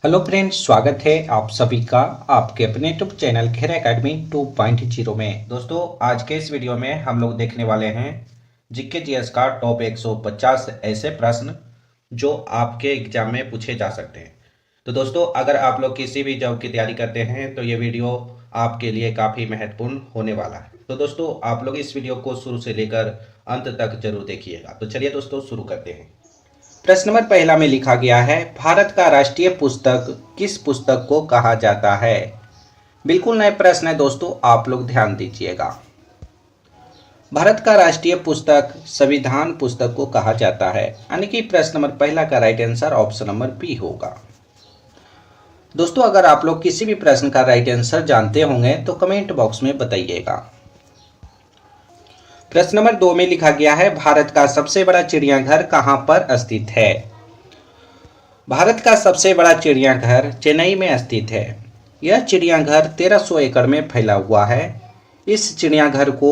Hello friends, स्वागत है आप सभी का आपके अपने यूट्यूब चैनल खेरा एकेडमी 2.0 में। दोस्तों, आज के इस वीडियो में हम लोग देखने वाले हैं जीके जीएस का टॉप 150 ऐसे प्रश्न जो आपके एग्जाम में पूछे जा सकते हैं। तो दोस्तों, अगर आप लोग किसी भी जॉब की तैयारी करते हैं तो ये वीडियो आपके लिए काफ़ी महत्वपूर्ण होने वाला है। तो दोस्तों, आप लोग इस वीडियो को शुरू से लेकर अंत तक जरूर देखिएगा। तो चलिए दोस्तों, शुरू करते हैं। प्रश्न नंबर पहला में लिखा गया है, भारत का राष्ट्रीय पुस्तक किस पुस्तक को कहा जाता है। बिल्कुल नए प्रश्न है दोस्तों, आप लोग ध्यान दीजिएगा। भारत का राष्ट्रीय पुस्तक संविधान पुस्तक को कहा जाता है, यानी कि प्रश्न नंबर पहला का right answer option number B होगा। दोस्तों, अगर आप लोग किसी भी प्रश्न का राइट आंसर जानते होंगे तो कमेंट बॉक्स में बताइएगा। प्रश्न नंबर 2 में लिखा गया है, भारत का सबसे बड़ा चिड़ियाघर कहां पर स्थित है। भारत का सबसे बड़ा चिड़ियाघर चेन्नई में स्थित है। यह चिड़ियाघर 1300 एकड़ में फैला हुआ है। इस चिड़ियाघर को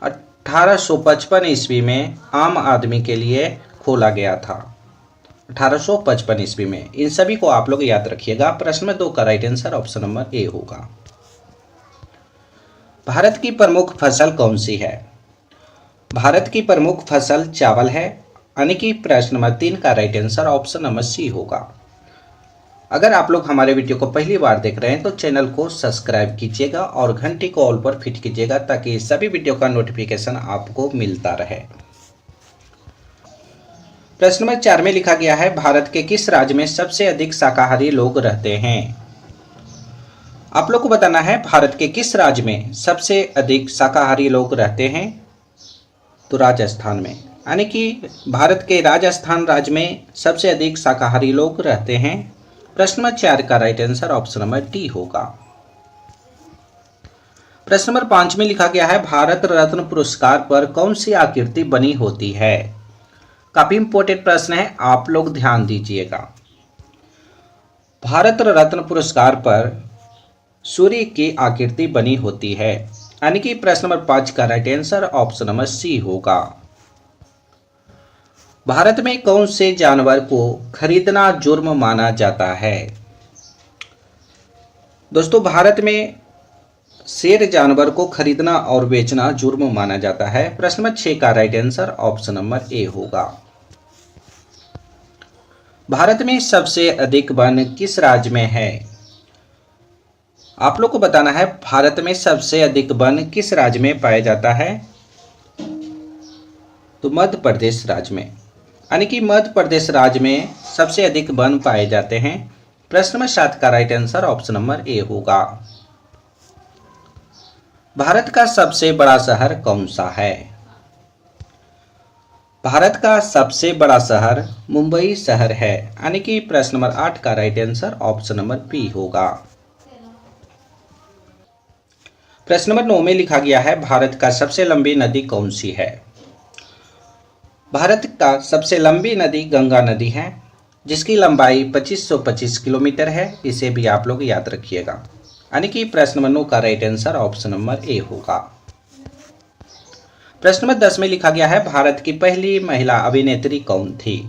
1855 ईस्वी में आम आदमी के लिए खोला गया था। 1855 ईस्वी में। इन सभी को आप लोग याद रखिएगा। प्रश्न नंबर 2 का right answer option number A होगा। भारत की प्रमुख फसल कौन सी है। भारत की प्रमुख फसल चावल है, यानी कि प्रश्न नंबर 3 का right answer option number C होगा। अगर आप लोग हमारे वीडियो को पहली बार देख रहे हैं तो चैनल को सब्सक्राइब कीजिएगा और घंटी को ऑल पर फिट कीजिएगा ताकि सभी वीडियो का नोटिफिकेशन आपको मिलता रहे। प्रश्न नंबर 4 में लिखा गया है, भारत के किस राज्य में सबसे अधिक शाकाहारी लोग रहते हैं। आप लोग को बताना है भारत के किस राज्य में सबसे अधिक शाकाहारी लोग रहते हैं। तो राजस्थान में, यानी कि भारत के राजस्थान राज्य में सबसे अधिक शाकाहारी लोग रहते हैं। प्रश्न नंबर 4 का right answer option number D होगा। प्रश्न नंबर 5 में लिखा गया है, भारत रत्न पुरस्कार पर कौन सी आकृति बनी होती है। काफी इंपॉर्टेंट प्रश्न है, आप लोग ध्यान दीजिएगा। भारत रत्न पुरस्कार पर सूर्य की आकृति बनी होती है, यानी कि प्रश्न नंबर 5 का right answer option number C होगा। भारत में कौन से जानवर को खरीदना जुर्म माना जाता है। दोस्तों, भारत में शेर जानवर को खरीदना और बेचना जुर्म माना जाता है। प्रश्न नंबर 6 का right answer option number A होगा। भारत में सबसे अधिक वन किस राज्य में है। आप लोग को बताना है भारत में सबसे अधिक वन किस राज्य में पाया जाता है। तो मध्य प्रदेश राज्य में, यानी कि मध्य प्रदेश राज्य में सबसे अधिक वन पाए जाते हैं। प्रश्न नंबर 7 का right answer option number A होगा। भारत का सबसे बड़ा शहर कौन सा है। भारत का सबसे बड़ा शहर मुंबई शहर है, यानी कि प्रश्न नंबर 8 का right answer option number B होगा। प्रश्न नंबर 9 में लिखा गया है, भारत का सबसे लंबी नदी कौन सी है। भारत का सबसे लंबी नदी गंगा नदी है, जिसकी लंबाई 2525 किलोमीटर है। इसे भी आप लोग याद रखिएगा, यानी कि प्रश्न नंबर 9 का right answer option number A होगा। प्रश्न नंबर 10 में लिखा गया है, भारत की पहली महिला अभिनेत्री कौन थी।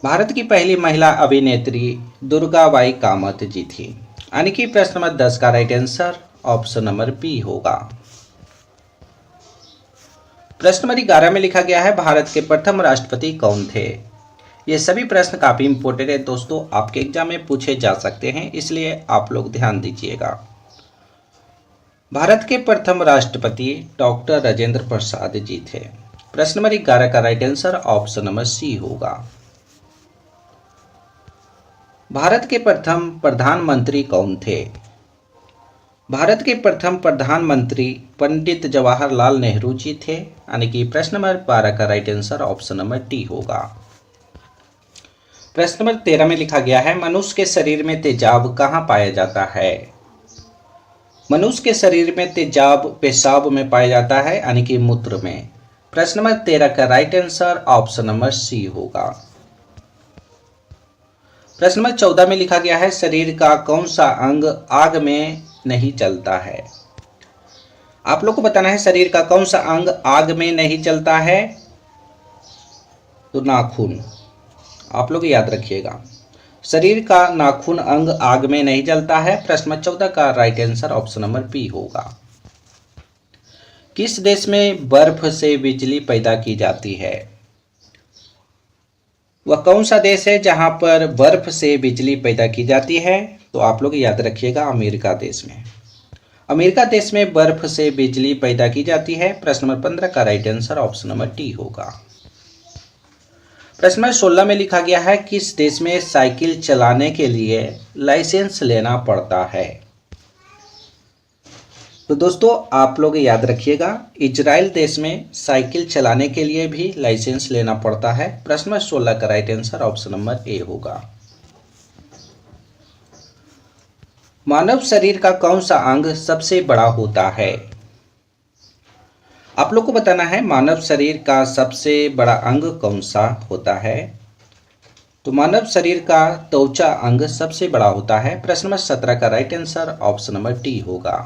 भारत की पहली महिला अभिनेत्री दुर्गाबाई कामत जी थी, यानी कि प्रश्न नंबर 10 का right answer option number B होगा। प्रश्न नंबर 11 में लिखा गया है, भारत के प्रथम राष्ट्रपति कौन थे। ये सभी प्रश्न काफी इंपॉर्टेंट है दोस्तों, आपके एग्जाम में पूछे जा सकते हैं, इसलिए आप लोग ध्यान दीजिएगा। भारत के प्रथम राष्ट्रपति डॉक्टर राजेंद्र प्रसाद जी थे। प्रश्न नंबर 11 का right answer option number C होगा। भारत के प्रथम प्रधानमंत्री कौन थे। भारत के प्रथम प्रधानमंत्री पंडित जवाहरलाल नेहरू जी थे, यानी कि प्रश्न नंबर 12 का right answer option number D होगा। प्रश्न नंबर 13 में लिखा गया है, मनुष्य के शरीर में तेजाब कहाँ पाया जाता है। मनुष्य के शरीर में तेजाब पेशाब में पाया जाता है, यानी कि मूत्र में। प्रश्न नंबर 13 का right answer option number C होगा। प्रश्न नंबर 14 में लिखा गया है, शरीर का कौन सा अंग आग में नहीं जलता है। आप लोग को बताना है शरीर का कौन सा अंग आग में नहीं जलता है। तो नाखून, आप लोग याद रखिएगा। शरीर का नाखून अंग आग में नहीं जलता है। प्रश्न नंबर 14 का right answer option number B होगा। किस देश में बर्फ से बिजली पैदा की जाती है? वह कौन सा देश है जहां पर बर्फ से बिजली पैदा की जाती है? तो आप लोग याद रखिएगा, अमेरिका देश में। अमेरिका देश में बर्फ से बिजली पैदा की जाती है। प्रश्न नंबर 15 का right answer option number D होगा। प्रश्न नंबर 16 में लिखा गया है, किस देश में साइकिल चलाने के लिए लाइसेंस लेना पड़ता है? तो दोस्तों आप लोग याद रखिएगा, इजराइल देश में साइकिल चलाने के लिए भी लाइसेंस लेना पड़ता है। प्रश्न नंबर 16 का right answer option number A होगा। मानव शरीर का कौन सा अंग सबसे बड़ा होता है? आप लोग को बताना है मानव शरीर का सबसे बड़ा अंग कौन सा होता है। तो मानव शरीर का त्वचा अंग सबसे बड़ा होता है। प्रश्न नंबर 17 का right answer option number D होगा।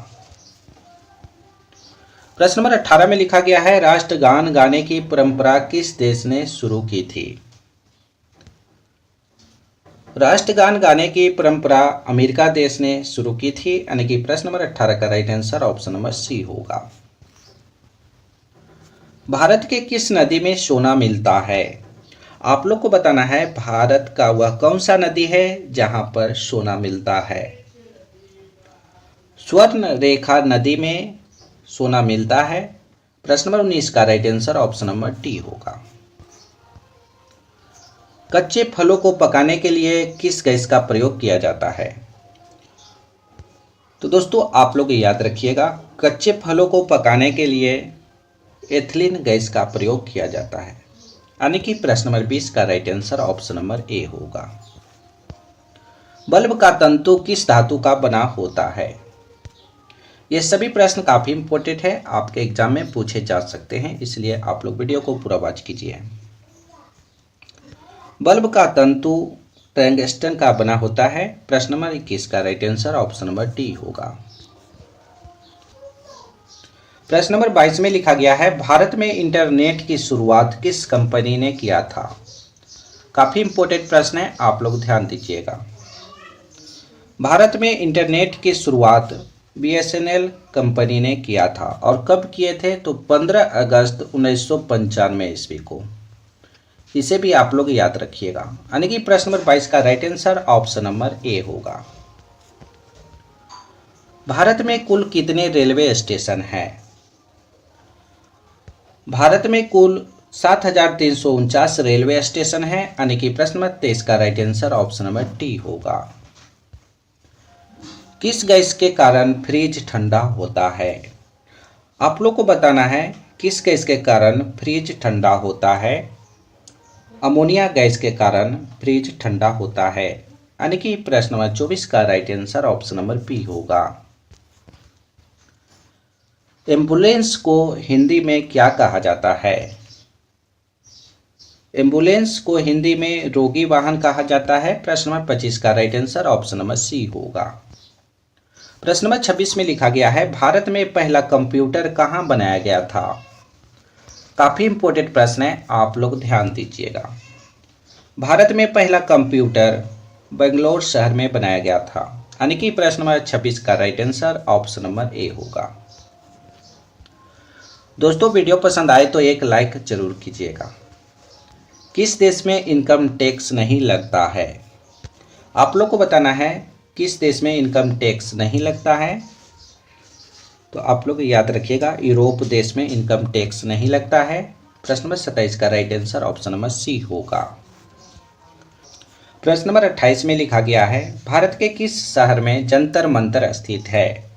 प्रश्न नंबर 18 में लिखा गया है, राष्ट्रगान गाने की परंपरा किस देश ने शुरू की थी? राष्ट्रगान गाने की परंपरा अमेरिका देश ने शुरू की थी, यानी कि प्रश्न नंबर 18 का right answer option number C होगा। भारत के किस नदी में सोना मिलता है? आप लोग को बताना है भारत का वह कौन सा नदी है जहां पर सोना मिलता है। स्वर्ण रेखा नदी में सोना मिलता है। प्रश्न नंबर 19 का right answer option number D होगा। कच्चे फलों को पकाने के लिए किस गैस का प्रयोग किया जाता है? तो दोस्तों आप लोग याद रखिएगा, कच्चे फलों को पकाने के लिए एथिलीन गैस का प्रयोग किया जाता है, यानी कि प्रश्न नंबर 20 का right answer option number A होगा। बल्ब का तंतु किस धातु का बना होता है? ये सभी प्रश्न काफी इंपॉर्टेंट है, आपके एग्जाम में पूछे जा सकते हैं, इसलिए आप लोग वीडियो को पूरा वॉच कीजिए। बल्ब का तंतु टंगस्टन का बना होता है। प्रश्न नंबर 21 का right answer option number D होगा। प्रश्न नंबर 22 में लिखा गया है, भारत में इंटरनेट की शुरुआत किस कंपनी ने किया था? काफी इंपॉर्टेंट प्रश्न है, आप लोग ध्यान दीजिएगा। भारत में इंटरनेट की शुरुआत BSNL कंपनी ने किया था, और कब किए थे? तो 15 अगस्त 1995 ईस्वी को। इसे भी आप लोग याद रखिएगा, यानी कि प्रश्न नंबर 22 का right answer option number A होगा। भारत में कुल कितने रेलवे स्टेशन हैं? भारत में कुल 7349 रेलवे स्टेशन हैं, यानी कि प्रश्न नंबर 23 का right answer option number D होगा। किस गैस के कारण फ्रिज ठंडा होता है? आप लोग को बताना है किस गैस के कारण फ्रिज ठंडा होता है। अमोनिया गैस के कारण फ्रिज ठंडा होता है, यानी कि प्रश्न नंबर 24 का right answer option number B होगा। एम्बुलेंस को हिंदी में क्या कहा जाता है? एम्बुलेंस को हिंदी में रोगी वाहन कहा जाता है। प्रश्न नंबर 25 का right answer option number C होगा। प्रश्न नंबर 26 में लिखा गया है, भारत में पहला कंप्यूटर कहाँ बनाया गया था? काफी इंपॉर्टेंट प्रश्न है, आप लोग ध्यान दीजिएगा। भारत में पहला कंप्यूटर बेंगलोर शहर में बनाया गया था, यानी कि प्रश्न नंबर 26 का right answer option number A होगा। दोस्तों वीडियो पसंद आए तो एक लाइक जरूर कीजिएगा। किस देश में इनकम टैक्स नहीं लगता है? आप लोग को बताना है किस देश में इनकम टैक्स नहीं लगता है। तो आप लोग याद रखिएगा, यूरोप देश में इनकम टैक्स नहीं लगता है। प्रश्न नंबर 27 का right answer option number C होगा। प्रश्न नंबर 28 में लिखा गया है, भारत के किस शहर में जंतर मंतर स्थित है?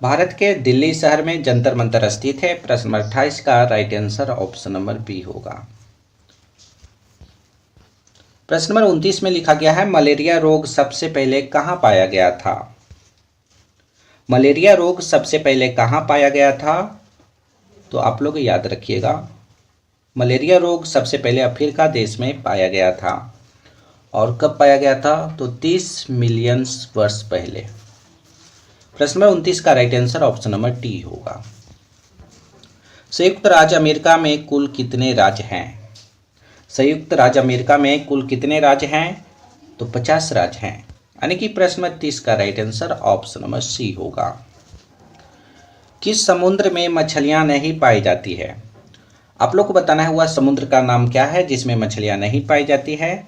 भारत के दिल्ली शहर में जंतर मंतर स्थित है। प्रश्न नंबर 28 का right answer option number B होगा। प्रश्न नंबर 29 में लिखा गया है, मलेरिया रोग सबसे पहले कहाँ पाया गया था? मलेरिया रोग सबसे पहले कहाँ पाया गया था? तो आप लोग याद रखिएगा, मलेरिया रोग सबसे पहले अफ्रीका देश में पाया गया था। और कब पाया गया था? तो 30 मिलियन वर्ष पहले। प्रश्न नंबर 29 का right answer option number D होगा। संयुक्त राज्य अमेरिका में कुल कितने राज्य हैं? संयुक्त राज्य अमेरिका में कुल कितने राज्य हैं? तो 50 राज्य हैं। यानी कि प्रश्न नंबर 30 का right answer option number C होगा। किस समुद्र में मछलियां नहीं पाई जाती है? आप लोग को बताना है वह समुद्र का नाम क्या है जिसमें मछलियां नहीं पाई जाती है।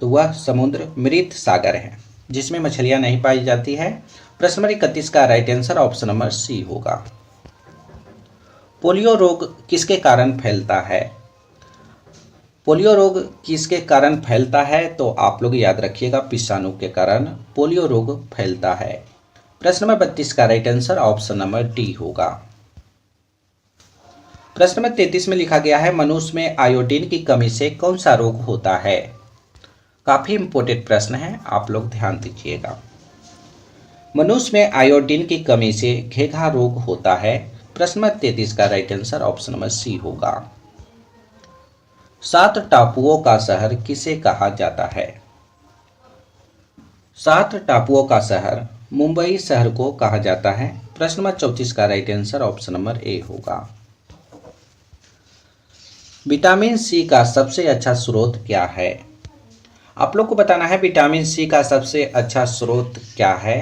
तो वह समुद्र मृत सागर है जिसमें मछलियां नहीं पाई जाती है। प्रश्न नंबर 31 का right answer option number C होगा। पोलियो रोग किसके कारण फैलता है? पोलियो रोग किसके कारण फैलता है? तो आप लोग याद रखिएगा, विषाणु के कारण पोलियो रोग फैलता है। प्रश्न नंबर 32 का right answer option number D होगा। प्रश्न नंबर 33 में लिखा गया है, मनुष्य में आयोडीन की कमी से कौन सा रोग होता है? काफी इंपॉर्टेंट प्रश्न है, आप लोग ध्यान दीजिएगा। मनुष्य में आयोडीन की कमी से घेघा रोग होता है। प्रश्न नंबर 33 का right answer option number C होगा। 7 टापुओं का शहर किसे कहा जाता है? 7 टापुओं का शहर मुंबई शहर को कहा जाता है। प्रश्न नंबर 34 का right answer option number A होगा। विटामिन सी का सबसे अच्छा स्रोत क्या है? आप लोग को बताना है विटामिन सी का सबसे अच्छा स्रोत क्या है।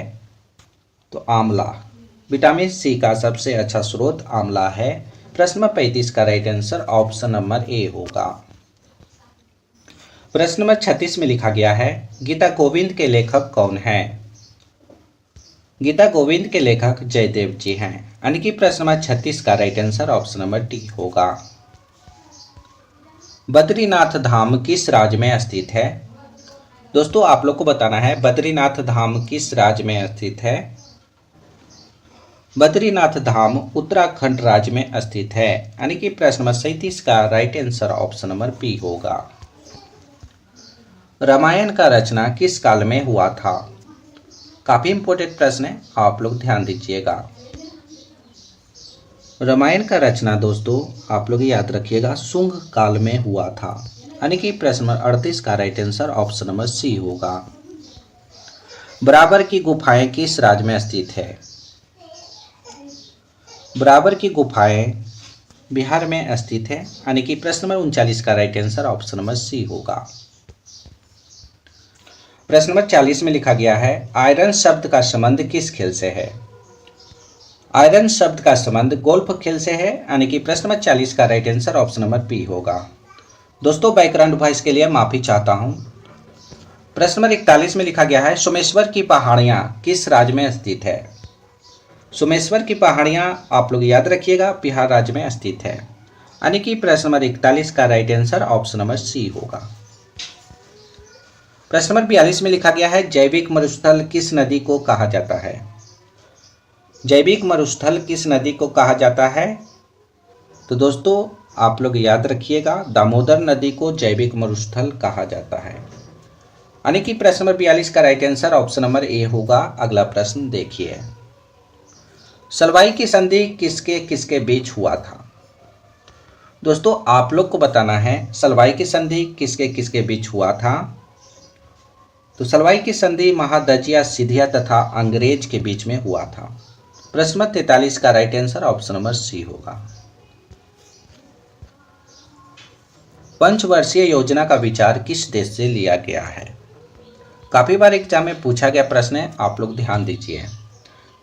तो आंवला। विटामिन सी का सबसे अच्छा स्रोत आंवला है। प्रश्न नंबर 35 का right answer option number A होगा। प्रश्न नंबर 36 में लिखा गया है, गीता गोविंद के लेखक कौन हैं? गीता गोविंद के लेखक जयदेव जी हैं। यानी कि प्रश्न नंबर 36 का right answer option number D होगा। बद्रीनाथ धाम किस राज्य में स्थित है? दोस्तों आप लोग को बताना है बद्रीनाथ धाम किस राज्य में स्थित है। बद्रीनाथ धाम उत्तराखंड राज्य में स्थित है। यानी कि प्रश्न नंबर 37 का right answer option number B होगा। रामायण का रचना किस काल में हुआ था? काफी इंपॉर्टेंट प्रश्न है, आप लोग ध्यान दीजिएगा। रामायण का रचना दोस्तों आप लोग याद रखिएगा शुंग काल में हुआ था। यानी कि प्रश्न नंबर 38 का right answer option number C होगा। बराबर की गुफाएं किस राज्य में स्थित है? बराबर की गुफाएं बिहार में स्थित है। यानी कि प्रश्न नंबर 39 का right answer option number C होगा। प्रश्न नंबर 40 में लिखा गया है, आयरन शब्द का संबंध किस खेल से है? आयरन शब्द का संबंध गोल्फ खेल से है। यानी कि प्रश्न नंबर 40 का right answer option number B होगा। दोस्तों बैकग्राउंड वॉइस के लिए माफी चाहता हूं। प्रश्न नंबर 41 में लिखा गया है, सोमेश्वर की पहाड़ियां किस राज्य में स्थित है? सोमेश्वर की पहाड़ियां आप लोग याद रखिएगा बिहार राज्य में स्थित है। यानी कि प्रश्न नंबर 41 का right answer option number C होगा। प्रश्न नंबर 42 में लिखा गया है, जैविक मरुस्थल किस नदी को कहा जाता है? जैविक मरुस्थल किस नदी को कहा जाता है? तो दोस्तों आप लोग याद रखिएगा दामोदर नदी को जैविक मरुस्थल कहा जाता है। यानी कि प्रश्न नंबर 42 का right answer option number A होगा। अगला प्रश्न देखिए, सलवाई की संधि किसके किसके बीच हुआ था? दोस्तों आप लोग को बताना है सलवाई की संधि किसके किसके बीच हुआ था। तो सलवाई की संधि महादजिया सिंधिया तथा अंग्रेज के बीच में हुआ था। प्रश्न नंबर 43 का right answer option number C होगा। पंचवर्षीय योजना का विचार किस देश से लिया गया है? काफी बार एग्जाम में पूछा गया प्रश्न है, आप लोग ध्यान दीजिए।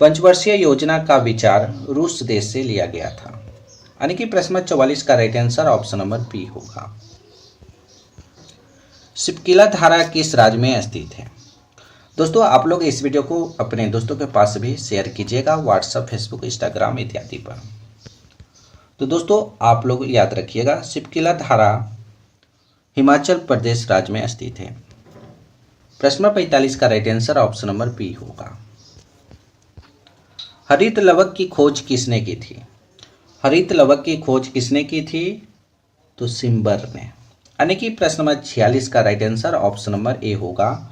पंचवर्षीय योजना का विचार रूस देश से लिया गया था। यानी कि प्रश्न नंबर 44 का right answer option number B होगा। शिपकिला धारा किस राज्य में स्थित है? दोस्तों आप लोग इस वीडियो को अपने दोस्तों के पास भी शेयर कीजिएगा, व्हाट्सएप, फेसबुक, इंस्टाग्राम इत्यादि पर। तो दोस्तों आप लोग याद रखिएगा शिपकिला धारा हिमाचल प्रदेश राज्य में स्थित है। प्रश्न नंबर 45 का right answer option number B होगा। हरित लवक की खोज किसने की थी? हरित लवक की खोज किसने की थी? तो सिम्बर ने। यानी कि प्रश्न नंबर 46 का right answer option number A होगा।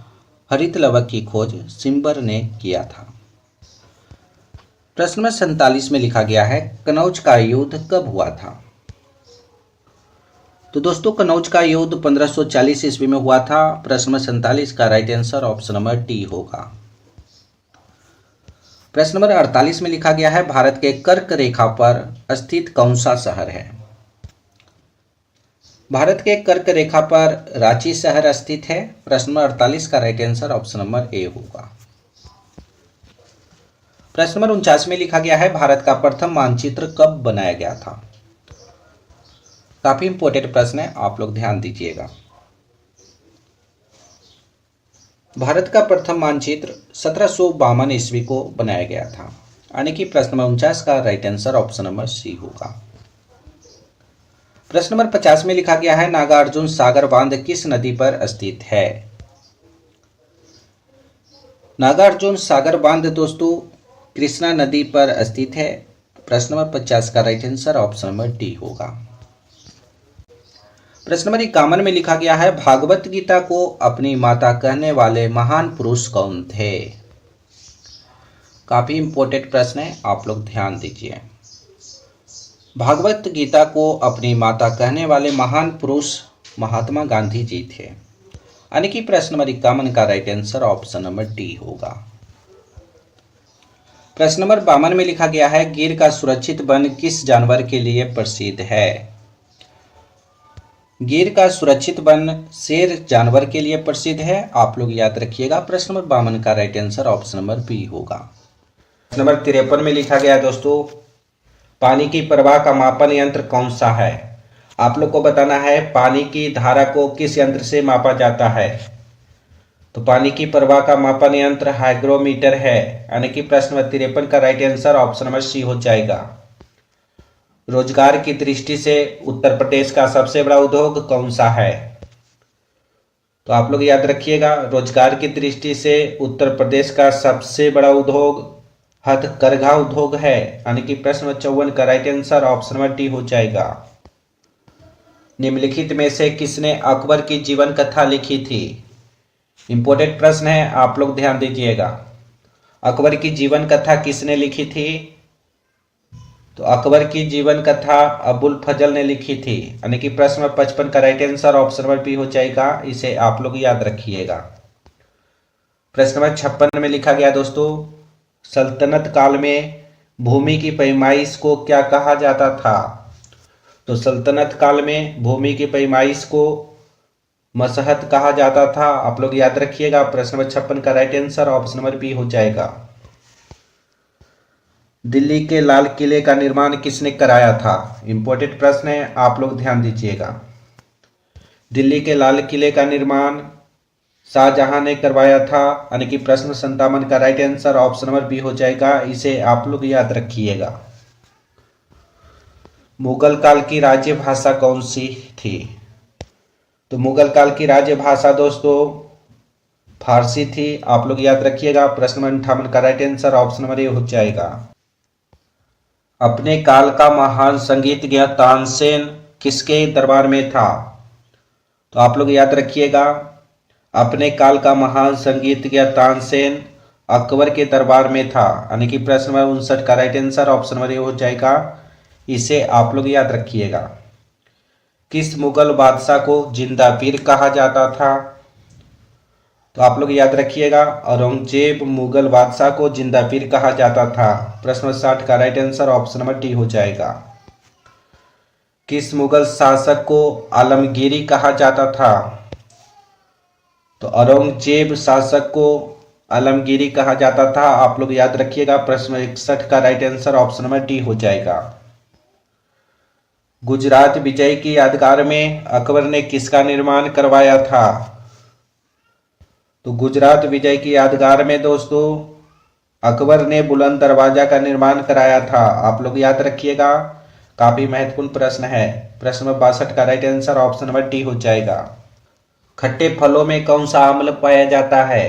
हरित लवक की खोज सिम्बर ने किया था। प्रश्न नंबर 47 में लिखा गया है, कनौज का युद्ध कब हुआ था? तो दोस्तों कनौज का युद्ध 1540 ईस्वी में हुआ था। प्रश्न नंबर 47 का right answer option number D होगा। प्रश्न नंबर 48 में लिखा गया है, भारत के कर्क रेखा पर स्थित कौन सा शहर है? भारत के कर्क रेखा पर रांची शहर स्थित है। प्रश्न नंबर 48 का right answer option number A होगा। प्रश्न नंबर 49 में लिखा गया है, भारत का प्रथम मानचित्र कब बनाया गया था। काफी इंपॉर्टेंट प्रश्न है, आप लोग ध्यान दीजिएगा। भारत का प्रथम मानचित्र 1752 ईस्वी को बनाया गया था, यानी कि प्रश्न नंबर 49 का right answer option number C होगा। प्रश्न नंबर 50 में लिखा गया है, नागार्जुन सागर बांध किस नदी पर स्थित है। नागार्जुन सागर बांध दोस्तों कृष्णा नदी पर स्थित है। प्रश्न नंबर 50 का right answer option number D होगा। प्रश्न नंबर 51 में लिखा गया है, भागवत गीता को अपनी माता कहने वाले महान पुरुष कौन थे। काफी इंपॉर्टेंट प्रश्न है, आप लोग ध्यान दीजिए। भागवत गीता को अपनी माता कहने वाले महान पुरुष महात्मा गांधी जी थे, यानी कि प्रश्न नंबर 51 का right answer option number D होगा। प्रश्न नंबर 52 में लिखा गया है, गिर का सुरक्षित वन किस जानवर के लिए प्रसिद्ध है। गिर का सुरक्षित वन शेर जानवर के लिए प्रसिद्ध है, आप लोग याद रखिएगा। प्रश्न नंबर 52 का right answer option number B होगा। प्रश्न नंबर 53 में लिखा गया दोस्तों, पानी की प्रवाह का मापन यंत्र कौन सा है। आप लोग को बताना है पानी की धारा को किस यंत्र से मापा जाता है। तो पानी की प्रवाह का मापन यंत्र हाइग्रोमीटर है, यानी कि प्रश्न नंबर 53 का right answer option number C हो जाएगा। रोजगार की दृष्टि से उत्तर प्रदेश का सबसे बड़ा उद्योग कौन सा है। तो आप लोग याद रखिएगा, रोजगार की दृष्टि से उत्तर प्रदेश का सबसे बड़ा उद्योग हथकरघा उद्योग है, यानी कि प्रश्न नंबर 54 का right answer option number D हो जाएगा। निम्नलिखित में से किसने अकबर की जीवन कथा लिखी थी। इंपॉर्टेंट प्रश्न है, आप लोग ध्यान दीजिएगा। अकबर की जीवन कथा किसने लिखी थी। तो अकबर की जीवन कथा अबुल फजल ने लिखी थी, यानी कि प्रश्न नंबर 55 का right answer option number B हो जाएगा। इसे आप लोग याद रखिएगा। प्रश्न नंबर 56 में लिखा गया दोस्तों, सल्तनत काल में भूमि की पैमाइश को क्या कहा जाता था। तो सल्तनत काल में भूमि की पैमाइश को मसहत कहा जाता था, आप लोग याद रखिएगा। प्रश्न नंबर 56 का right answer option number B हो जाएगा। दिल्ली के लाल किले का निर्माण किसने कराया था। इंपॉर्टेंट प्रश्न है, आप लोग ध्यान दीजिएगा। दिल्ली के लाल किले का निर्माण शाहजहां ने करवाया था, यानी कि प्रश्न 57 का right answer option number B हो जाएगा। इसे आप लोग याद रखिएगा। मुगल काल की राज्य भाषा कौन सी थी। तो मुगल काल की राज्य भाषा दोस्तों फारसी थी, आप लोग याद रखिएगा। प्रश्न नंबर 58 का राइट आंसर ऑप्शन नंबर ए हो जाएगा। अपने काल का महान संगीतज्ञ तानसेन किसके दरबार में था। तो आप लोग याद रखिएगा, अपने काल का महान संगीतज्ञ तानसेन अकबर के दरबार में था, यानी कि प्रश्न नंबर 59 का राइट आंसर ऑप्शन नंबर ए हो जाएगा। इसे आप लोग याद रखिएगा। किस मुगल बादशाह को जिंदा पीर कहा जाता था। तो आप लोग याद रखिएगा, औरंगजेब मुगल बादशाह को जिंदा पीर कहा जाता था। प्रश्न नंबर 60 का right answer option number D हो जाएगा। किस मुगल शासक को आलमगीरी कहा जाता था। तो औरंगजेब शासक को आलमगीरी कहा जाता था, आप लोग याद रखिएगा। प्रश्न 61 का right answer option number D हो जाएगा। गुजरात विजय की यादगार में अकबर ने किसका निर्माण करवाया था। तो गुजरात विजय की यादगार में दोस्तों अकबर ने बुलंद दरवाजा का निर्माण कराया था, आप लोग याद रखिएगा। काफी महत्वपूर्ण प्रश्न है। प्रश्न नंबर 62 का right answer option number D हो जाएगा। खट्टे फलों में कौन सा अम्ल पाया जाता है।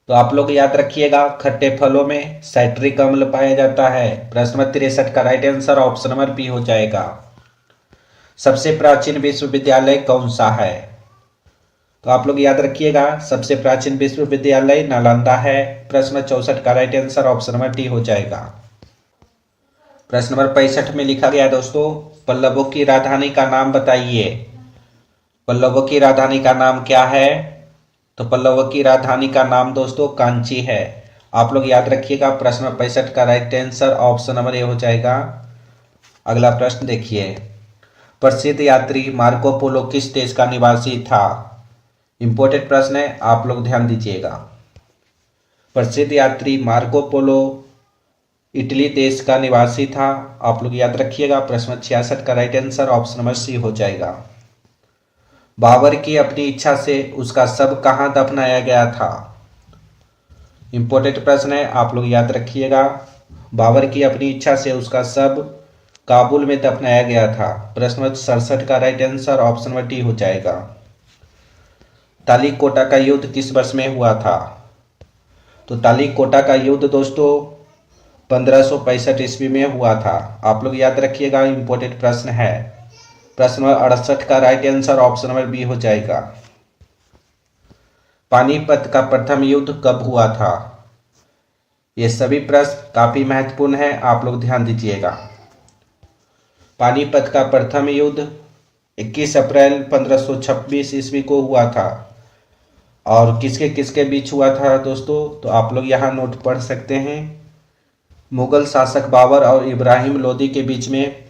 तो आप लोग याद रखिएगा, खट्टे फलों में साइट्रिक अम्ल पाया जाता है। प्रश्न नंबर 63 का right answer option number B हो जाएगा। सबसे प्राचीन विश्वविद्यालय कौन सा है। तो आप लोग याद रखिएगा, सबसे प्राचीन विश्वविद्यालय नालंदा है। प्रश्न 64 का right answer option number D हो जाएगा। प्रश्न नंबर 65 में लिखा गया दोस्तों, पल्लवों की राजधानी का नाम बताइए। पल्लवों की राजधानी का नाम क्या है। तो पल्लवों की राजधानी का नाम दोस्तों कांची है, आप लोग याद रखिएगा। प्रश्न नंबर 65 का राइट आंसर ऑप्शन नंबर ए हो जाएगा। अगला प्रश्न देखिए, प्रसिद्ध यात्री मार्को पोलो किस देश का निवासी था? इंपॉर्टेंट प्रश्न है, आप लोग ध्यान दीजिएगा। प्रसिद्ध यात्री मार्को पोलो इटली देश का निवासी था। आप लोग याद रखिएगा। प्रश्न 66 का right answer option number C हो जाएगा। बाबर की अपनी इच्छा से उसका शव कहाँ दफनाया गया था? इंपॉर्टेंट प्रश्न है, आप लोग याद रखिएगा। बाबर की अपनी इच्छा से उसका शव काबुल में दफनाया गया था। प्रश्न 67 का right answer option number D हो जाएगा। तालीकोटा का युद्ध किस वर्ष में हुआ था? तो तालीकोटा का युद्ध दोस्तों 1565 ईस्वी में हुआ था। आप लोग याद रखिएगा। इंपॉर्टेंट प्रश्न है। प्रश्न नंबर 68 का right answer option number B हो जाएगा। पानीपत का प्रथम युद्ध कब हुआ था? ये सभी प्रश्न काफी महत्वपूर्ण है, आप लोग ध्यान दीजिएगा। पानीपत का प्रथम युद्ध 21 अप्रैल 1526 ईस्वी को हुआ था। और किसके किसके बीच हुआ था दोस्तों? तो आप लोग यहाँ नोट पढ़ सकते हैं। मुगल शासक बाबर और इब्राहिम लोदी के बीच में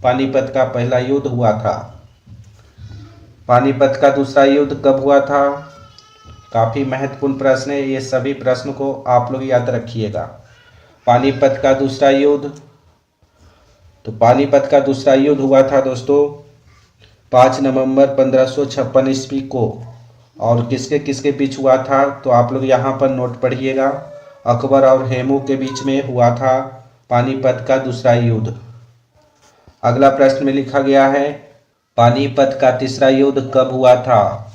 पानीपत का पहला युद्ध हुआ था। पानीपत का दूसरा युद्ध कब हुआ था? काफ़ी महत्वपूर्ण प्रश्न है, ये सभी प्रश्न को आप लोग याद रखिएगा। पानीपत का दूसरा युद्ध, तो पानीपत का दूसरा युद्ध हुआ था दोस्तों 5 नवंबर 1556 ईस्वी को। और किसके किसके बीच हुआ था? तो आप लोग यहाँ पर नोट पढ़िएगा। अकबर और हेमू के बीच में हुआ था पानीपत का दूसरा युद्ध। अगला प्रश्न में लिखा गया है पानीपत का तीसरा युद्ध कब हुआ था?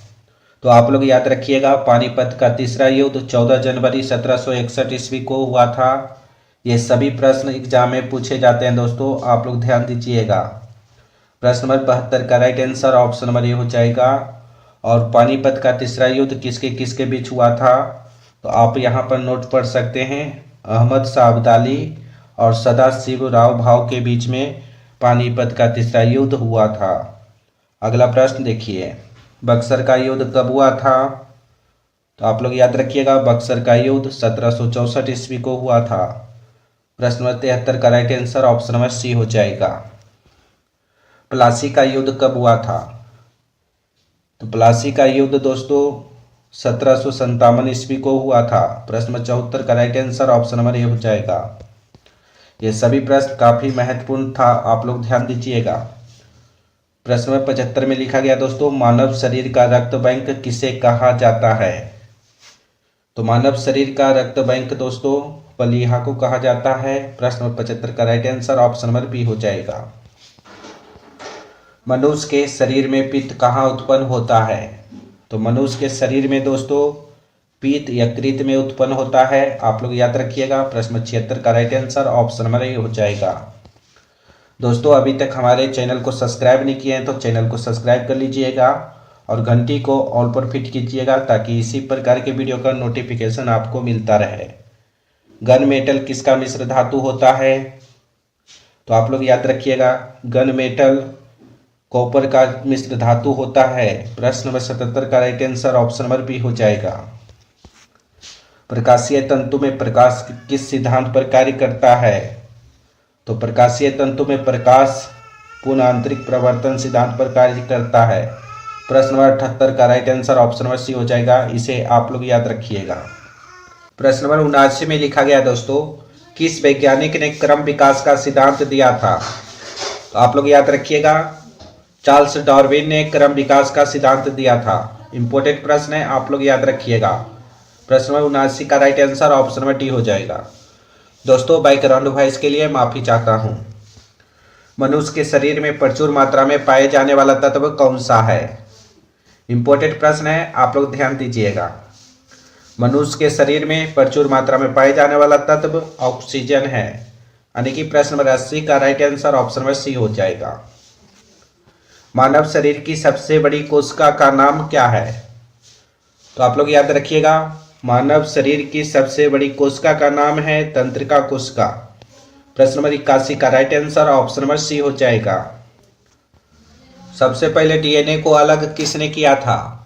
तो आप लोग याद रखिएगा। पानीपत का तीसरा युद्ध 14 जनवरी 1761 ईस्वी को हुआ था। ये सभी प्रश्न एग्जाम में पूछे जाते हैं दोस्तों, आप लोग ध्यान दीजिएगा। प्रश्न नंबर 72 का राइट आंसर ऑप्शन नंबर ए हो जाएगा। और पानीपत का तीसरा युद्ध किसके किसके बीच हुआ था? तो आप यहाँ पर नोट पढ़ सकते हैं। अहमद शाह अब्दाली और सदाशिव राव भाव के बीच में पानीपत का तीसरा युद्ध हुआ था। अगला प्रश्न देखिए, बक्सर का युद्ध कब हुआ था? तो आप लोग याद रखिएगा। बक्सर का युद्ध 1764 ईस्वी को हुआ था। प्रश्न नंबर 73 का right answer option number C हो जाएगा। प्लासी का युद्ध कब हुआ था? तो प्लासी का युद्ध दोस्तों 1757 ईस्वी को हुआ था। प्रश्न नंबर 74 का राइट आंसर ऑप्शन नंबर ए हो जाएगा। ये सभी प्रश्न काफी महत्वपूर्ण था, आप लोग ध्यान दीजिएगा। प्रश्न नंबर 75 में लिखा गया दोस्तों मानव शरीर का रक्त बैंक किसे कहा जाता है? तो मानव शरीर का रक्त बैंक दोस्तों प्लीहा को कहा जाता है। प्रश्न नंबर 75 का right answer option number B हो जाएगा। मनुष्य के शरीर में पित्त कहाँ उत्पन्न होता है? तो मनुष्य के शरीर में दोस्तों पित्त यकृत में उत्पन्न होता है। आप लोग याद रखिएगा। प्रश्न 76 का राइट आंसर ऑप्शन नंबर ए हो जाएगा। दोस्तों अभी तक हमारे चैनल को सब्सक्राइब नहीं किए हैं तो चैनल को सब्सक्राइब कर लीजिएगा और घंटी को ऑल पर फिट कीजिएगा ताकि इसी प्रकार के वीडियो का नोटिफिकेशन आपको मिलता रहे। गन मेटल किसका मिश्र धातु होता है? तो आप लोग याद रखिएगा। गन मेटल कॉपर का मिश्र धातु होता है। प्रश्न नंबर 77 का right answer option number B हो जाएगा। प्रकाशीय तंतु में प्रकाश किस सिद्धांत पर कार्य करता है? तो प्रकाशीय तंतु में प्रकाश पुनः आंतरिक प्रवर्तन सिद्धांत पर कार्य करता है। प्रश्न नंबर 78 का right answer option number C हो जाएगा। इसे आप लोग याद रखिएगा। प्रश्न नंबर 79 में लिखा गया दोस्तों किस वैज्ञानिक ने क्रम विकास का सिद्धांत दिया था? तो आप लोग याद रखिएगा। चार्ल्स डार्विन ने क्रम विकास का सिद्धांत दिया था। इंपॉर्टेंट प्रश्न है, आप लोग याद रखिएगा। प्रश्न नंबर 79 का right answer option number D हो जाएगा। दोस्तों बैकग्राउंड वॉइस के लिए माफी चाहता हूं। मनुष्य के शरीर में प्रचुर मात्रा में पाए जाने वाला तत्व कौन सा है? इंपॉर्टेंट प्रश्न है, आप लोग ध्यान दीजिएगा। मनुष्य के शरीर में प्रचुर मात्रा में पाए जाने वाला तत्व ऑक्सीजन है। यानी कि प्रश्न नंबर 80 का right answer option number C हो जाएगा। मानव शरीर की सबसे बड़ी कोशिका का नाम क्या है? तो आप लोग याद रखिएगा। मानव शरीर की सबसे बड़ी कोशिका का नाम है तंत्रिका कोशिका। प्रश्न नंबर 81 का right answer option number C हो जाएगा। सबसे पहले डीएनए को अलग किसने किया था?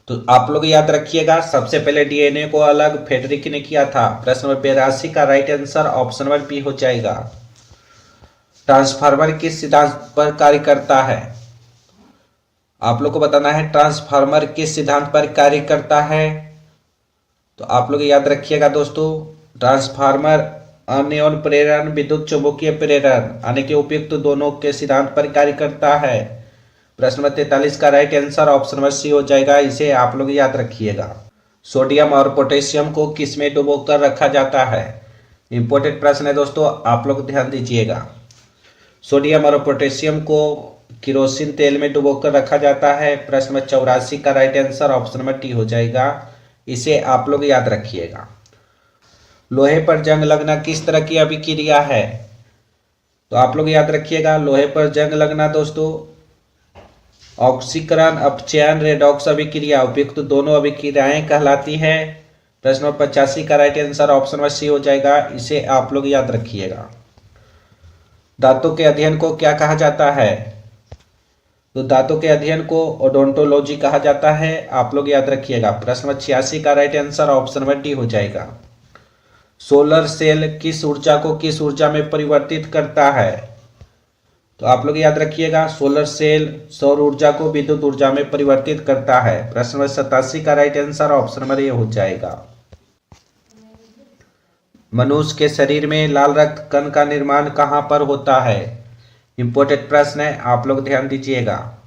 तो आप लोग याद रखिएगा। सबसे पहले डीएनए को अलग फ्रेडरिक ने किया था। प्रश्न नंबर 82 का right answer option number B हो जाएगा। ट्रांसफार्मर किस सिद्धांत पर कार्य करता है? आप लोग को बताना है ट्रांसफार्मर किस सिद्धांत पर कार्य करता है। तो आप लोग याद रखिएगा दोस्तों, ट्रांसफार्मर अन्योन प्रेरण विद्युत चुंबकीय प्रेरण यानी कि उपयुक्त दोनों के सिद्धांत पर कार्य करता है। प्रश्न नंबर 43 का right answer option number C हो जाएगा। इसे आप लोग याद रखिएगा। सोडियम और पोटेशियम को किस में डुबोकर रखा जाता है? इंपॉर्टेंट प्रश्न है दोस्तों, आप लोग ध्यान दीजिएगा। सोडियम और पोटेशियम को किरोसिन तेल में डुबोकर रखा जाता है। प्रश्न नंबर 84 का right answer option number T हो जाएगा। इसे आप लोग याद रखिएगा। लोहे पर जंग लगना किस तरह की अभिक्रिया है? तो आप लोग याद रखिएगा, लोहे पर जंग लगना दोस्तों ऑक्सीकरण अपचयन रेडॉक्स अभिक्रिया उपयुक्त दोनों अभिक्रियाएं कहलाती है। प्रश्न नंबर 85 का right answer option number C हो जाएगा। इसे आप लोग याद रखिएगा। दांतों के अध्ययन को क्या कहा जाता है? तो दांतों के अध्ययन को ओडोंटोलॉजी कहा जाता है। आप लोग याद रखिएगा। प्रश्न नंबर 86 का right answer option number D हो जाएगा। सोलर सेल किस ऊर्जा को किस ऊर्जा में परिवर्तित करता है? तो आप लोग याद रखिएगा, सोलर सेल सौर ऊर्जा को विद्युत ऊर्जा में परिवर्तित करता है। प्रश्न नंबर 87 का राइट आंसर ऑप्शन नंबर ए हो जाएगा। मनुष्य के शरीर में लाल रक्त कण का निर्माण कहाँ पर होता है? इंपॉर्टेंट प्रश्न है, आप लोग ध्यान दीजिएगा।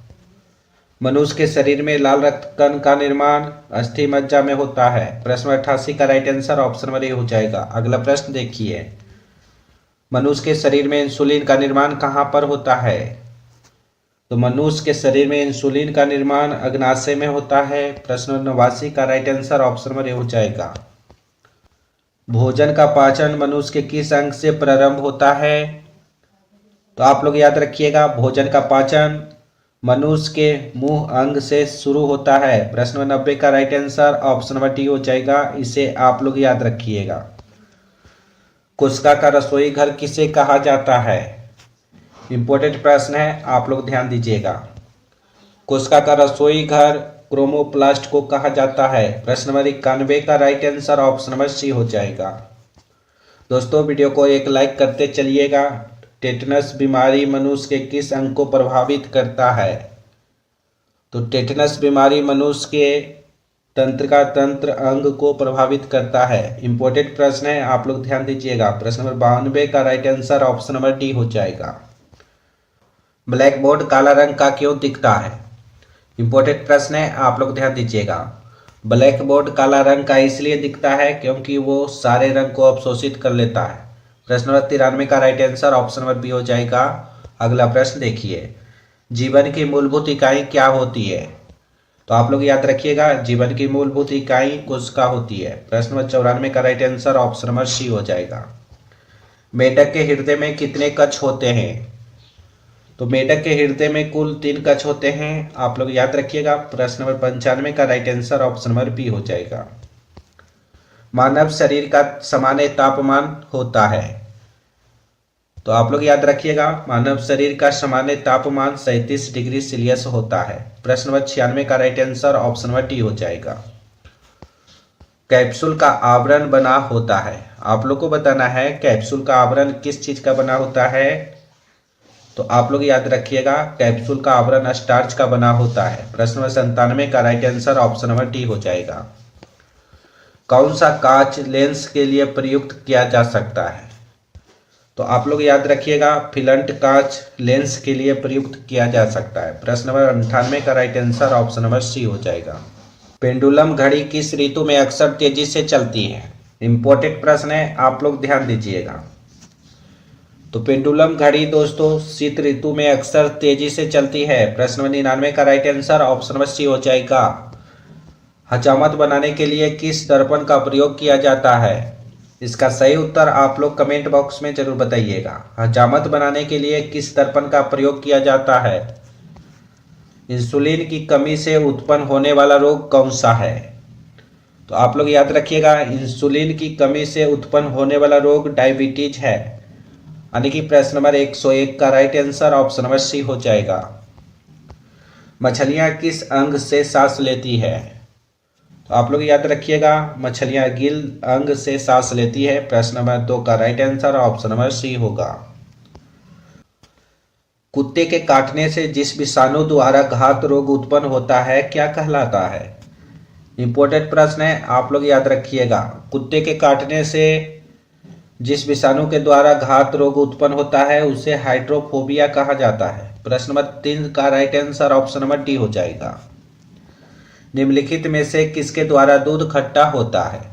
मनुष्य के शरीर में लाल रक्त कण का निर्माण अस्थि मज्जा में होता है। प्रश्न 88 का राइट आंसर ऑप्शन नंबर ए हो जाएगा। अगला प्रश्न देखिए, मनुष्य के शरीर में इंसुलिन का निर्माण कहाँ पर होता है? तो मनुष्य के शरीर में इंसुलिन का निर्माण अग्नाशय में होता है। प्रश्न 89 का राइट आंसर ऑप्शन नंबर ए हो जाएगा। भोजन का पाचन मनुष्य के किस अंग से प्रारंभ होता है? तो आप लोग याद रखिएगा, भोजन का पाचन मनुष्य के मुंह अंग से शुरू होता है। प्रश्न 90 का right answer option number D हो जाएगा। इसे आप लोग याद रखिएगा। कोशिका का रसोई घर किसे कहा जाता है? इंपॉर्टेंट प्रश्न है, आप लोग ध्यान दीजिएगा। कोशिका का रसोई घर क्रोमोप्लास्ट को कहा जाता है। प्रश्न नंबर 91 का right answer option number C हो जाएगा। दोस्तों वीडियो को एक लाइक करते चलिएगा। टेटनस बीमारी मनुष्य के किस अंग को प्रभावित करता है? तो टेटनस बीमारी मनुष्य के तंत्रिका तंत्र अंग को प्रभावित करता है। इंपॉर्टेंट प्रश्न है, आप लोग ध्यान दीजिएगा। प्रश्न नंबर 92 का right answer option number D हो जाएगा। ब्लैक बोर्ड काला रंग का क्यों दिखता है? इंपॉर्टेंट प्रश्न है, आप लोग ध्यान दीजिएगा। ब्लैक बोर्ड काला रंग का इसलिए दिखता है क्योंकि वो सारे रंग को अवशोषित कर लेता है। प्रश्न नंबर 93 का right answer option number B हो जाएगा। अगला प्रश्न देखिए, जीवन की मूलभूत इकाई क्या होती है? तो आप लोग याद रखिएगा, जीवन की मूलभूत इकाई कोशिका होती है। प्रश्न नंबर 94 का right answer option number C हो जाएगा। मेढक के हृदय में कितने कक्ष होते हैं? तो मेढक के हृदय में कुल 3 कक्ष होते हैं। आप लोग याद रखिएगा। प्रश्न नंबर 95 का right answer option number B हो जाएगा। मानव शरीर का सामान्य तापमान होता है। तो आप लोग याद रखिएगा, मानव शरीर का सामान्य तापमान 37 डिग्री सेल्सियस होता है। प्रश्न नंबर 96 का right answer option number D हो जाएगा। कैप्सूल का आवरण बना होता है। आप लोग को बताना है कैप्सूल का आवरण किस चीज का बना होता है। तो आप लोग याद रखिएगा, कैप्सूल का आवरण स्टार्च का बना होता है। प्रश्न नंबर 97 का right answer option number D हो जाएगा। कौन सा कांच लेंस के लिए प्रयुक्त किया जा सकता है? तो आप लोग याद रखिएगा, फिलंट कांच लेंस के लिए प्रयुक्त किया जा सकता है। प्रश्न नंबर 98 का right answer option number C हो जाएगा। पेंडुलम घड़ी किस ऋतु में अक्सर तेजी से चलती है? इंपॉर्टेंट प्रश्न है, आप लोग ध्यान दीजिएगा। तो पेंडुलम घड़ी दोस्तों शीत ऋतु में अक्सर तेजी से चलती है। प्रश्न नंबर 99 का right answer option number C हो जाएगा। हजामत बनाने के लिए किस दर्पण का प्रयोग किया जाता है? इसका सही उत्तर आप लोग कमेंट बॉक्स में जरूर बताइएगा। हजामत बनाने के लिए किस दर्पण का प्रयोग किया जाता है? इंसुलिन की कमी से उत्पन्न होने वाला रोग कौन सा है? तो आप लोग याद रखिएगा, इंसुलिन की कमी से उत्पन्न होने वाला रोग डायबिटीज है। यानी कि प्रश्न नंबर 101 का right answer option number C हो जाएगा। मछलियां किस अंग से सांस लेती है? तो आप लोग याद रखिएगा, मछलियां गिल अंग से सांस लेती है। प्रश्न नंबर 2 का right answer option number C होगा। कुत्ते के काटने से जिस विषाणु द्वारा घात रोग उत्पन्न होता है क्या कहलाता है? इंपॉर्टेंट प्रश्न है, आप लोग याद रखिएगा। कुत्ते के काटने से जिस विषाणु के द्वारा घात रोग उत्पन्न होता है उसे हाइड्रोफोबिया कहा जाता है। प्रश्न नंबर 3 का right answer option number D हो जाएगा। निम्नलिखित में से किसके द्वारा दूध खट्टा होता है?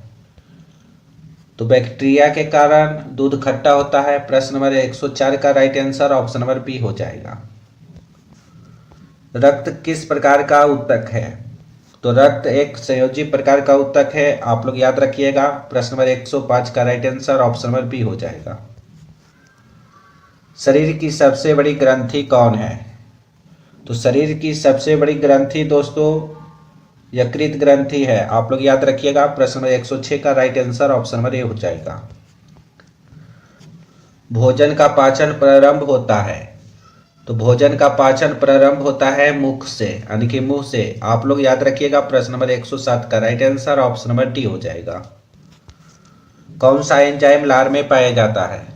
तो बैक्टीरिया के कारण दूध खट्टा होता है। प्रश्न नंबर 104 का right answer option number B हो जाएगा। रक्त किस प्रकार का ऊतक है? तो रक्त एक संयोजी प्रकार का ऊतक है, आप लोग याद रखिएगा। प्रश्न नंबर 105 का right answer option number B हो जाएगा। शरीर की सबसे बड़ी ग्रंथि कौन है? तो शरीर की सबसे बड़ी ग्रंथि दोस्तों यकृत ग्रंथि है, आप लोग याद रखिएगा। प्रश्न नंबर 106 का राइट आंसर ऑप्शन नंबर ए हो जाएगा। भोजन का पाचन प्रारंभ होता है, तो भोजन का पाचन प्रारंभ होता है मुख से, यानी कि मुंह से, आप लोग याद रखिएगा। प्रश्न नंबर 107 का right answer option number D हो जाएगा। कौन सा एंजाइम लार में पाया जाता है?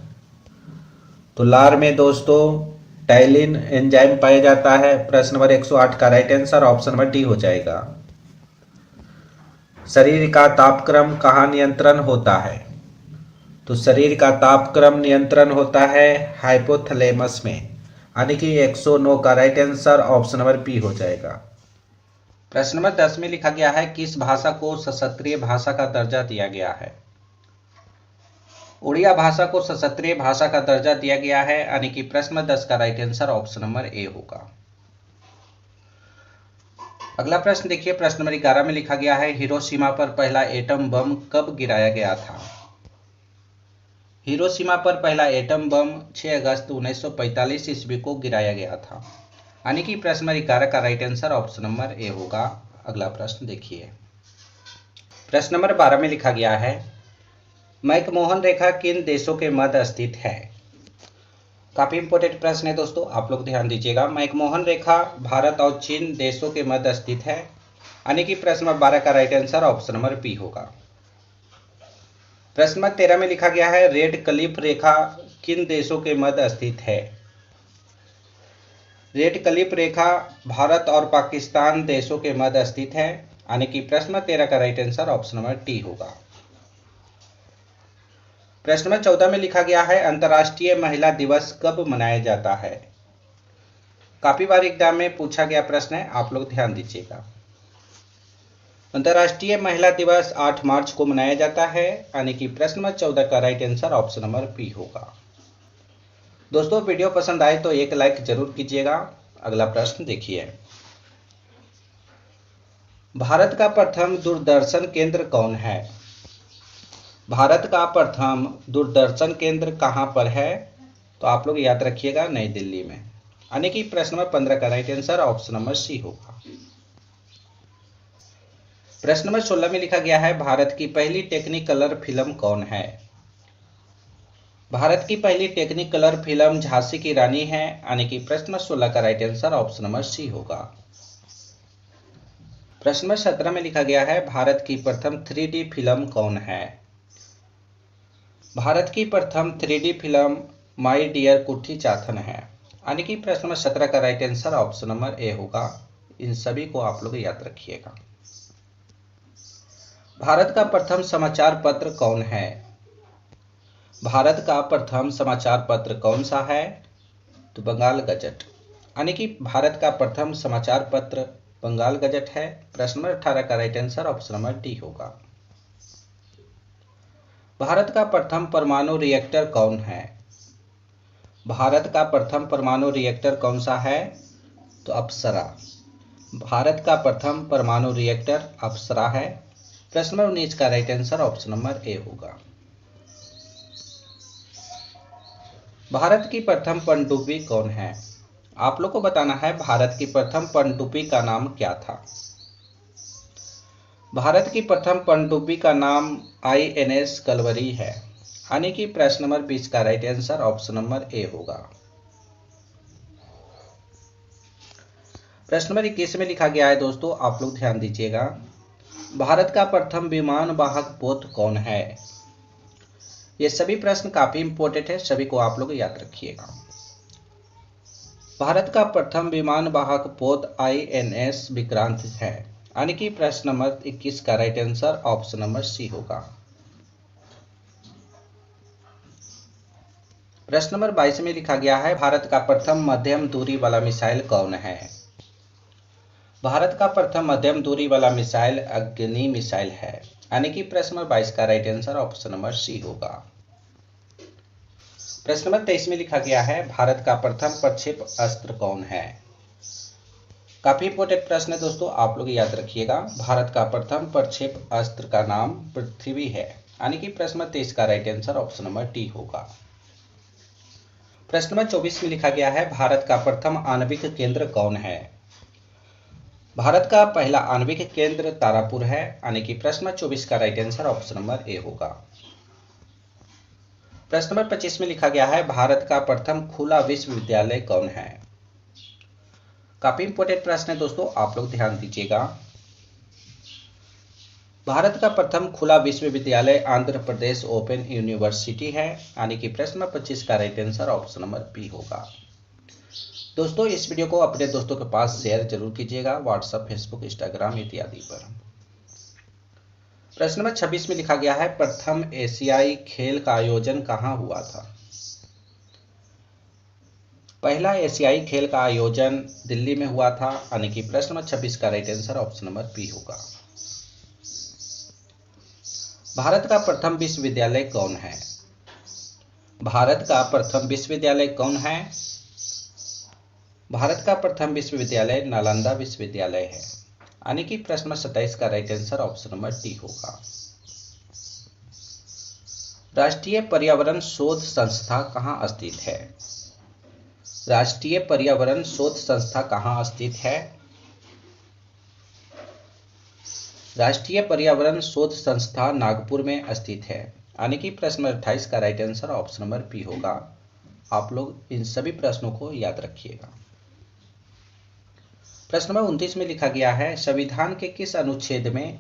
तो लार में दोस्तों टाइलिन एंजाइम पाया जाता है। प्रश्न नंबर 108 का right answer option number D हो जाएगा। शरीर का तापक्रम कहाँ नियंत्रण होता है? तो शरीर का तापक्रम नियंत्रण होता है हाइपोथैलेमस में, यानी कि 109 का right answer option number B हो जाएगा। प्रश्न नंबर 10 में लिखा गया है किस भाषा को सशस्त्रीय भाषा का दर्जा दिया गया है? उड़िया भाषा को सशस्त्रीय भाषा का दर्जा दिया गया है, यानी कि प्रश्न नंबर 10 का right answer option number A होगा। अगला प्रश्न देखिए, प्रश्न नंबर 11 में लिखा गया है हिरोशिमा पर पहला एटम बम कब गिराया गया था? हिरोशिमा पर पहला एटम बम 6 अगस्त 1945 ईस्वी को गिराया गया था, यानी कि प्रश्न नंबर 11 का right answer option number A होगा। अगला प्रश्न देखिए, प्रश्न नंबर 12 में लिखा गया है मैकमोहन रेखा किन देशों के मध्य स्थित है? काफी इंपॉर्टेंट प्रश्न है दोस्तों, आप लोग ध्यान दीजिएगा। मैकमोहन रेखा भारत और चीन देशों के मध्य स्थित है, यानी कि प्रश्न नंबर 12 का right answer option number B होगा। प्रश्न नंबर 13 में लिखा गया है रेड क्लिफ रेखा किन देशों के मध्य स्थित है? रेड क्लिफ रेखा भारत और पाकिस्तान देशों के मध्य स्थित है, यानी कि प्रश्न नंबर 13 का right answer option number D होगा। प्रश्न नंबर 14 में लिखा गया है अंतर्राष्ट्रीय महिला दिवस कब मनाया जाता है? काफी बार एग्जाम में पूछा गया प्रश्न है, आप लोग ध्यान दीजिएगा। अंतर्राष्ट्रीय महिला दिवस 8 मार्च को मनाया जाता है, यानी कि प्रश्न नंबर 14 का right answer option number B होगा। दोस्तों वीडियो पसंद आए तो एक लाइक जरूर कीजिएगा। अगला प्रश्न देखिए, भारत का प्रथम दूरदर्शन केंद्र कौन है? भारत का प्रथम दूरदर्शन केंद्र कहां पर है? तो आप लोग याद रखिएगा नई दिल्ली में, यानी कि प्रश्न नंबर 15 का right answer option number C होगा। प्रश्न नंबर 16 में लिखा गया है भारत की पहली टेक्निकलर फिल्म कौन है? भारत की पहली टेक्निकलर फिल्म झांसी की रानी है, यानी कि प्रश्न नंबर 16 का right answer option number C होगा। प्रश्न नंबर 17 में लिखा गया है भारत की प्रथम 3D फिल्म कौन है? भारत की प्रथम 3D फिल्म माई डियर कुट्टी चाथन है, यानी कि प्रश्न नंबर 17 का right answer option number A होगा। इन सभी को आप लोग याद रखिएगा। भारत का प्रथम समाचार पत्र कौन है? भारत का प्रथम समाचार पत्र कौन सा है? तो बंगाल गजट, यानी कि भारत का प्रथम समाचार पत्र बंगाल गजट है। प्रश्न नंबर 18 का right answer option number D होगा। भारत का प्रथम परमाणु रिएक्टर कौन है? भारत का प्रथम परमाणु रिएक्टर कौन सा है? तो अप्सरा। भारत का प्रथम परमाणु रिएक्टर अप्सरा है। प्रश्न नंबर 19 का right answer option number A होगा। भारत की प्रथम पनडुब्बी कौन है? आप लोग को बताना है भारत की प्रथम पनडुब्बी का नाम क्या था। भारत की प्रथम पनडुब्बी का नाम INS कलवरी है, यानी कि प्रश्न नंबर 20 का right answer option number A होगा। प्रश्न नंबर 21 में लिखा गया है दोस्तों, आप लोग ध्यान दीजिएगा, भारत का प्रथम विमान वाहक पोत कौन है? ये सभी प्रश्न काफी इंपॉर्टेंट है, सभी को आप लोग याद रखिएगा। भारत का प्रथम विमान वाहक पोत INS विक्रांत है, यानी कि प्रश्न नंबर 21 का right answer option number C होगा। प्रश्न नंबर 22 में लिखा गया है, भारत का प्रथम मध्यम दूरी वाला मिसाइल कौन है? भारत का प्रथम मध्यम दूरी वाला मिसाइल अग्नि मिसाइल है, यानी कि प्रश्न नंबर 22 का right answer option number C होगा। प्रश्न नंबर 23 में लिखा गया है, भारत का प्रथम प्रक्षेप अस्त्र कौन है? काफी इंपोर्टेंट प्रश्न है दोस्तों, आप लोग याद रखिएगा। भारत का प्रथम प्रक्षेप अस्त्र का नाम पृथ्वी है, यानी कि प्रश्न नंबर 23 का right answer option number D होगा। प्रश्न नंबर 24 में लिखा गया है, भारत का प्रथम आणविक केंद्र कौन है? भारत का पहला आणविक केंद्र तारापुर है, यानी कि प्रश्न नंबर 24 का right answer option number A होगा। प्रश्न नंबर 25 में लिखा गया है, भारत का प्रथम खुला विश्वविद्यालय कौन है? काफी इंपोर्टेंट प्रश्न है दोस्तों, आप लोग ध्यान दीजिएगा। भारत का प्रथम खुला विश्वविद्यालय आंध्र प्रदेश ओपन यूनिवर्सिटी है, यानी कि प्रश्न नंबर 25 का right answer option number B होगा। दोस्तों इस वीडियो को अपने दोस्तों के पास शेयर जरूर कीजिएगा, व्हाट्सएप, फेसबुक, इंस्टाग्राम इत्यादि पर। प्रश्न नंबर 26 में लिखा गया है, प्रथम एशियाई खेल का आयोजन कहाँ हुआ था? पहला एशियाई खेल का आयोजन दिल्ली में हुआ था, यानी कि प्रश्न नंबर 26 का right answer option number B होगा। भारत का प्रथम विश्वविद्यालय कौन है? भारत का प्रथम विश्वविद्यालय कौन है? भारत का प्रथम विश्वविद्यालय नालंदा विश्वविद्यालय है, यानी कि प्रश्न नंबर 27 का right answer option number D होगा। राष्ट्रीय पर्यावरण शोध संस्था कहाँ स्थित है? राष्ट्रीय पर्यावरण शोध संस्था कहाँ स्थित है? राष्ट्रीय पर्यावरण शोध संस्था नागपुर में स्थित है, यानी कि प्रश्न नंबर 28 का right answer option number B होगा। आप लोग इन सभी प्रश्नों को याद रखिएगा। प्रश्न नंबर 29 में लिखा गया है, संविधान के किस अनुच्छेद में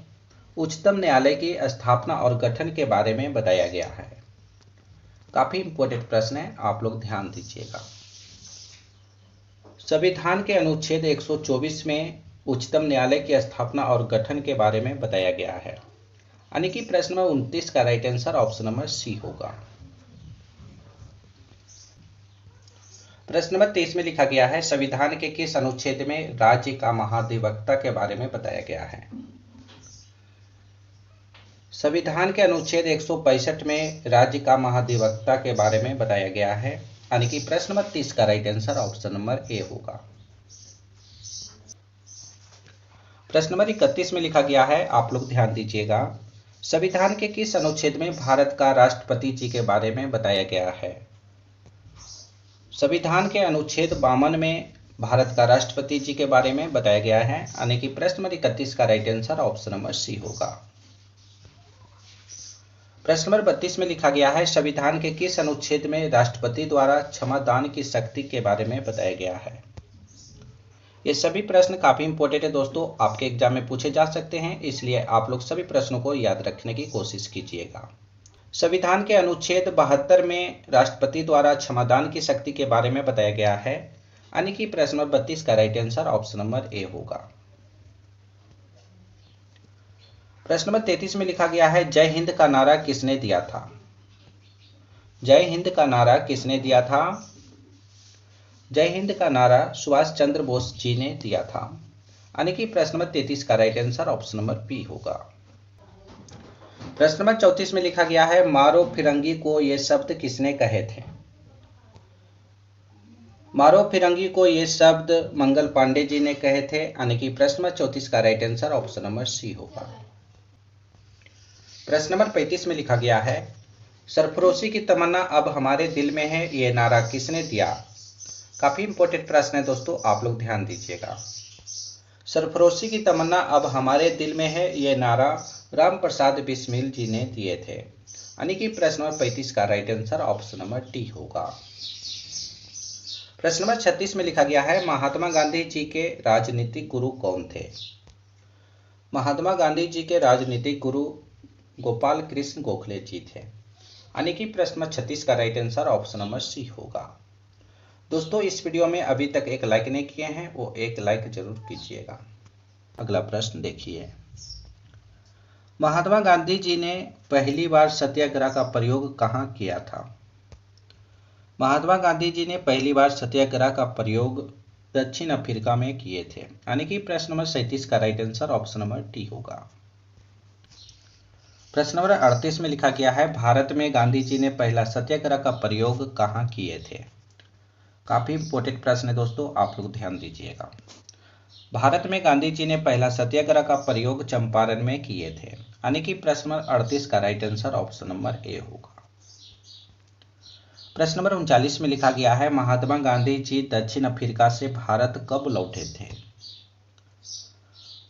उच्चतम न्यायालय की स्थापना और गठन के बारे में बताया गया है? काफी इंपोर्टेंट प्रश्न है, आप लोग ध्यान दीजिएगा। संविधान के अनुच्छेद 124 में उच्चतम न्यायालय की स्थापना और गठन के बारे में बताया गया है, यानी कि प्रश्न नंबर 29 का right answer option number C होगा। प्रश्न नंबर 23 में लिखा गया है, संविधान के किस अनुच्छेद में राज्य का महाधिवक्ता के बारे में बताया गया है? संविधान के अनुच्छेद 165 में राज्य का महाधिवक्ता के बारे में बताया गया है, यानी कि प्रश्न नंबर 30 का right answer option number A होगा। प्रश्न नंबर 31 में लिखा गया है, आप लोग ध्यान दीजिएगा। संविधान के किस अनुच्छेद में भारत का राष्ट्रपति जी के बारे में बताया गया है? संविधान के अनुच्छेद 52 में भारत का राष्ट्रपति जी के बारे में बताया गया है, यानी कि प्रश्न नंबर 31 का right answer option number C होगा। प्रश्न नंबर 32 में लिखा गया है, संविधान के किस अनुच्छेद में राष्ट्रपति द्वारा क्षमादान की शक्ति के बारे में बताया गया है? ये सभी प्रश्न काफी इंपोर्टेंट है दोस्तों, आपके एग्जाम में पूछे जा सकते हैं, इसलिए आप लोग सभी प्रश्नों को याद रखने की कोशिश कीजिएगा। संविधान के अनुच्छेद 72 में राष्ट्रपति द्वारा क्षमादान की शक्ति के बारे में बताया गया है, यानी कि प्रश्न नंबर 32 का right answer option number A होगा। प्रश्न नंबर 33 में लिखा गया है, जय हिंद का नारा किसने दिया था? जय हिंद का नारा किसने दिया था? जय हिंद का नारा सुभाष चंद्र बोस जी ने दिया था, यानी कि प्रश्न नंबर 33 का right answer option number B होगा। प्रश्न नंबर 34 में लिखा गया है, मारो फिरंगी को ये शब्द किसने कहे थे? मारो फिरंगी को ये शब्द मंगल पांडे जी ने कहे थे, यानी कि प्रश्न नंबर 34 का right answer option number C होगा। प्रश्न नंबर 35 में लिखा गया है, सरफरोशी की तमन्ना अब हमारे दिल में है, ये नारा किसने दिया? काफी इंपोर्टेंट प्रश्न है दोस्तों, आप लोग ध्यान दीजिएगा। सरफरोशी की तमन्ना अब हमारे दिल में है, ये नारा राम प्रसाद बिस्मिल जी ने दिए थे, यानी कि प्रश्न नंबर 35 का right answer option number D होगा। प्रश्न नंबर 36 में लिखा गया है, महात्मा गांधी जी के राजनीतिक गुरु कौन थे? महात्मा गांधी जी के राजनीतिक गुरु गोपाल कृष्ण गोखले जी थे, यानी कि प्रश्न नंबर 36 का right answer option number C होगा। दोस्तों इस वीडियो में अभी तक एक लाइक नहीं किए हैं वो एक लाइक जरूर कीजिएगा। अगला प्रश्न देखिए, महात्मा गांधी जी ने पहली बार सत्याग्रह का प्रयोग कहाँ किया था? महात्मा गांधी जी ने पहली बार सत्याग्रह का प्रयोग दक्षिण अफ्रीका में किए थे, यानी कि प्रश्न नंबर 37 का right answer option number D होगा। प्रश्न नंबर 38 में लिखा गया है, भारत में गांधी जी ने पहला सत्याग्रह का प्रयोग कहाँ किए थे? काफी इंपॉर्टेंट प्रश्न है दोस्तों, आप लोग ध्यान दीजिएगा। भारत में गांधी जी ने पहला सत्याग्रह का प्रयोग चंपारण में किए थे, यानी कि प्रश्न नंबर 38 का right answer option number A होगा। प्रश्न नंबर 39 में लिखा गया है, महात्मा गांधी जी दक्षिण अफ्रीका से भारत कब लौटे थे?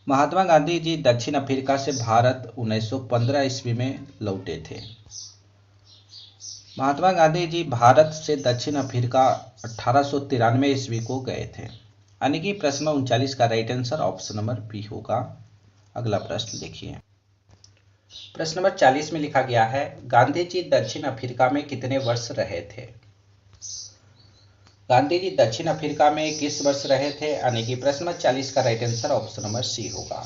महात्मा गांधी जी दक्षिण अफ्रीका से भारत 1915 ईस्वी में लौटे थे। महात्मा गांधी जी भारत से दक्षिण अफ्रीका 1893 ईस्वी को गए थे, यानी कि प्रश्न नंबर 39 का right answer option number B होगा। अगला प्रश्न देखिए, प्रश्न नंबर 40 में लिखा गया है, गांधी जी दक्षिण अफ्रीका में कितने वर्ष रहे थे? गांधी जी दक्षिण अफ्रीका में किस वर्ष रहे थे? यानी कि प्रश्न नंबर 40 का right answer option number C होगा।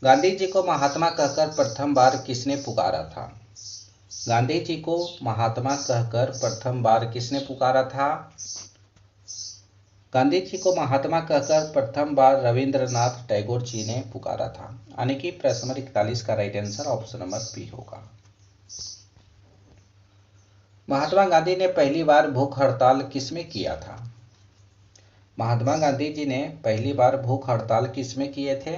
गांधी जी को महात्मा कहकर प्रथम बार किसने पुकारा था? गांधी जी को महात्मा कहकर प्रथम बार किसने पुकारा था? गांधी जी को महात्मा कहकर प्रथम बार रविंद्रनाथ टैगोर जी ने पुकारा था, यानी कि प्रश्न नंबर 41 का right answer option number B होगा। महात्मा गांधी ने पहली बार भूख हड़ताल किसमें किया था? महात्मा गांधी जी ने पहली बार भूख हड़ताल किसमें किए थे?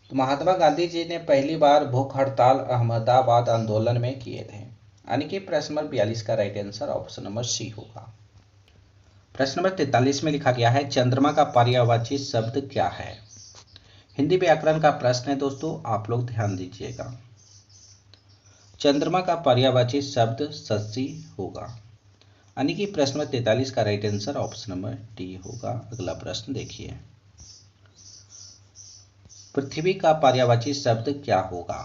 तो महात्मा गांधी जी ने पहली बार भूख हड़ताल अहमदाबाद आंदोलन में किए थे, यानी कि प्रश्न नंबर 42 का right answer option number C होगा। प्रश्न नंबर 43 में लिखा गया है, चंद्रमा का पर्यायवाची शब्द क्या है? हिंदी व्याकरण का प्रश्न है दोस्तों, आप लोग ध्यान दीजिएगा। चंद्रमा का पर्यायवाची शब्द शशि होगा, यानी कि प्रश्न नंबर 43 का right answer option number D होगा। अगला प्रश्न देखिए, पृथ्वी का पर्यायवाची शब्द क्या होगा?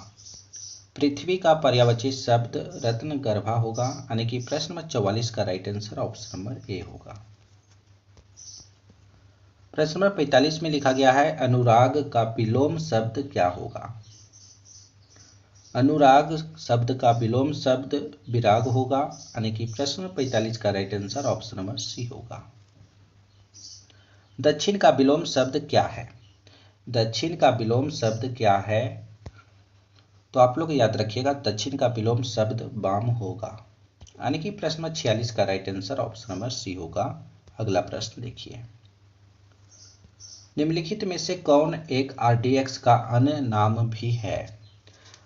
पृथ्वी का पर्यायवाची शब्द रत्न गर्भा होगा, यानी कि प्रश्न नंबर 44 का right answer option number A होगा। प्रश्न नंबर 45 में लिखा गया है, अनुराग का विलोम शब्द क्या होगा? अनुराग शब्द का विलोम शब्द विराग होगा, यानी कि प्रश्न नंबर 45 का right answer option number C होगा। दक्षिण का विलोम शब्द क्या है? दक्षिण का विलोम शब्द क्या है? तो आप लोग याद रखिएगा, दक्षिण का विलोम शब्द वाम होगा, यानी कि प्रश्न नंबर 46 का right answer option number C होगा। अगला प्रश्न देखिए, निम्नलिखित में से कौन एक आरडीएक्स का अन्य नाम भी है?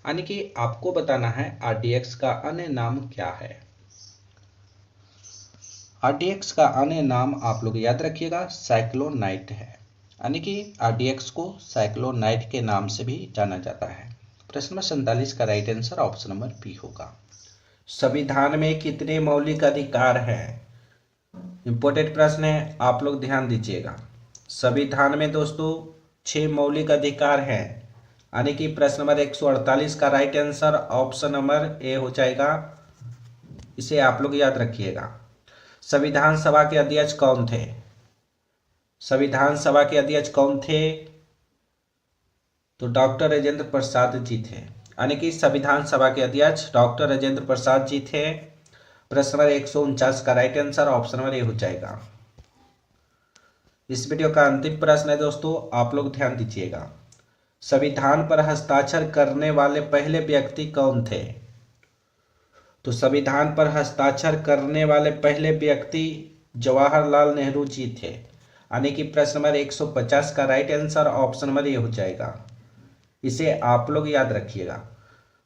यानी कि आपको बताना है आरडीएक्स का अन्य नाम क्या है। आरडीएक्स का अन्य नाम आप लोग याद रखिएगा साइक्लोनाइट है, यानी कि आरडीएक्स को साइक्लोनाइट के नाम से भी जाना जाता है। प्रश्न नंबर 47 का right answer option number B होगा। संविधान में कितने मौलिक अधिकार हैं? इंपॉर्टेंट प्रश्न है, आप लोग ध्यान दीजिएगा। संविधान में दोस्तों 6 मौलिक अधिकार हैं, यानी कि प्रश्न नंबर 148 का राइट आंसर ऑप्शन नंबर ए हो जाएगा। इसे आप लोग याद रखिएगा। संविधान सभा के अध्यक्ष कौन थे? संविधान सभा के अध्यक्ष कौन थे? तो डॉक्टर राजेंद्र प्रसाद जी थे, यानी कि संविधान सभा के अध्यक्ष डॉक्टर राजेंद्र प्रसाद जी थे। प्रश्न नंबर 149 का राइट आंसर ऑप्शन नंबर ए हो जाएगा। इस वीडियो का अंतिम प्रश्न है दोस्तों, आप लोग ध्यान दीजिएगा। संविधान पर हस्ताक्षर करने वाले पहले व्यक्ति कौन थे? तो संविधान पर हस्ताक्षर करने वाले पहले व्यक्ति जवाहरलाल नेहरू जी थे, यानी कि प्रश्न नंबर 150 का राइट आंसर ऑप्शन नंबर ए हो जाएगा। इसे आप लोग याद रखिएगा।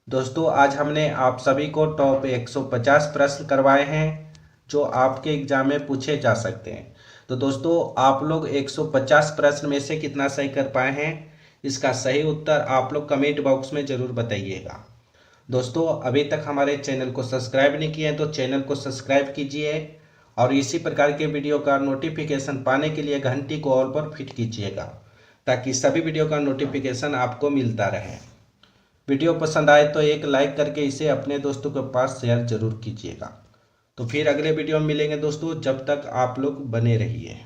दोस्तों आज हमने आप सभी को टॉप 150 प्रश्न करवाए हैं जो आपके एग्जाम में पूछे जा सकते हैं। तो दोस्तों आप लोग 150 प्रश्न में से कितना सही कर पाए हैं, इसका सही उत्तर आप लोग कमेंट बॉक्स में ज़रूर बताइएगा। दोस्तों अभी तक हमारे चैनल को सब्सक्राइब नहीं किए हैं तो चैनल को सब्सक्राइब कीजिए और इसी प्रकार के वीडियो का नोटिफिकेशन पाने के लिए घंटी को ऑल पर फिट कीजिएगा ताकि सभी वीडियो का नोटिफिकेशन आपको मिलता रहे। वीडियो पसंद आए तो एक लाइक करके इसे अपने दोस्तों के पास शेयर जरूर कीजिएगा। तो फिर अगले वीडियो में मिलेंगे दोस्तों, जब तक आप लोग बने रहिए।